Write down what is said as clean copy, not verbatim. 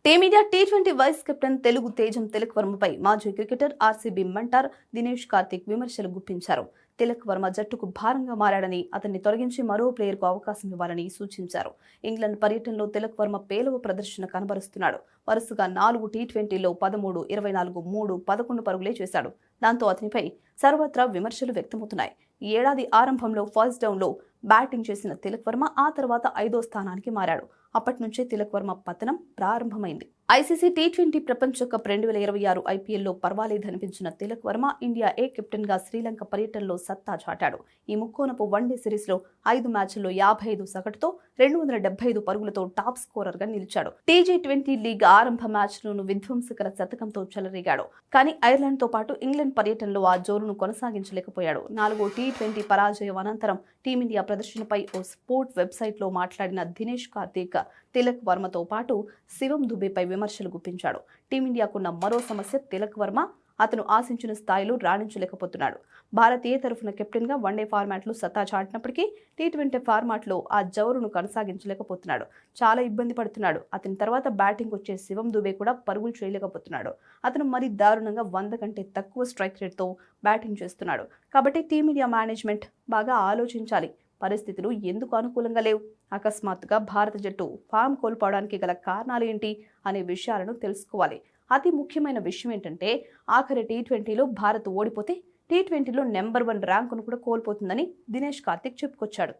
Team India టీ20 vice captain Telugu తేజం తిలక్ వర్మపై మాజీ cricketer RCB mentor Dinesh Karthik విమర్శలు గుప్పించారు. తిలక్ వర్మ జట్టుకు భారంగా మారాడని, అతన్ని తొలగించి మరో ప్లేయర్కు అవకాశం ఇవ్వాలని సూచించారు. ఇంగ్లాండ్ పర్యటనలో తిలక్ వర్మ పేలవ ప్రదర్శన కనబరుస్తున్నాడు. వరుసగా 4 టీ20లో 13, 24, 3, 11 పరుగులే చేశాడు. దాంతో అతనిపై సర్వత్రా విమర్శలు వ్యక్తమవుతున్నాయి. ఈ ఏడాది ఆరంభంలో ఫస్ట్ డౌన్లో బ్యాటింగ్ చేసిన తిలక్ వర్మ ఆ తర్వాత 5వ స్థానానికి మారాడు. అప్పటి నుంచే తిలక్ వర్మ పతనం ప్రారంభమైంది. ఐసీసీ టీ20 ప్రపంచ కప్ 2026 ఐపీఎల్లో పర్వాలేదనిపించిన తిలక్ వర్మ ఇండియా ఏ కెప్టెన్ గా శ్రీలంక పర్యటనలో సత్తా చాటాడు. ఈ ముక్కోనపు వన్డే సిరీస్లో 5 మ్యాచ్ల్లో 55 సగటుతో 275 పరుగులతో టాప్ స్కోరర్ గా నిలిచాడు. టీ20 లీగ్ ఆరంభ మ్యాచ్లోనూ విధ్వంసకర శతకంతో చెలరేగాడు. కానీ ఐర్లాండ్ తో పాటు ఇంగ్లాండ్ పర్యటనలో ఆ జోరును కొనసాగించలేకపోయాడు. 4వ టీ20 పరాజయం అనంతరం టీమిండియా ప్రదర్శనపై ఓ స్పోర్ట్ వెబ్సైట్ లో మాట్లాడిన దినేష్ కార్తిక్ తిలక్ వర్మతో పాటు శివం దుబేపై విమర్శలు గుప్పించాడు. టీమిండియాకున్న మరో సమస్య తిలక్ వర్మ అతను ఆశించిన స్థాయిలో రాణించలేకపోతున్నాడు. భారతీయ తరఫున కెప్టెన్ గా వన్డే ఫార్మాట్లో సత్తా చాటినప్పటికీ టీ20 ఫార్మాట్లో ఆ జవరును కొనసాగించలేకపోతున్నాడు. చాలా ఇబ్బంది పడుతున్నాడు. అతని తర్వాత బ్యాటింగ్ వచ్చే శివం దుబే కూడా పరుగులు చేయలేకపోతున్నాడు. అతను మరీ దారుణంగా 100 కంటే తక్కువ స్ట్రైక్ రేట్తో బ్యాటింగ్ చేస్తున్నాడు. కాబట్టి టీమిండియా మేనేజ్మెంట్ బాగా ఆలోచించాలి. పరిస్థితులు ఎందుకు అనుకూలంగా లేవు? అకస్మాత్తుగా భారత జట్టు ఫామ్ కోల్పోవడానికి గల కారణాలు ఏంటి అనే విషయాలను తెలుసుకోవాలి. అతి ముఖ్యమైన విషయం ఏంటంటే ఆఖరి టీ20లో భారత్ ఓడిపోతే టీ20లో నెంబర్ 1 ర్యాంకును కూడా కోల్పోతుందని దినేష్ కార్తిక్ చెప్పుకొచ్చాడు.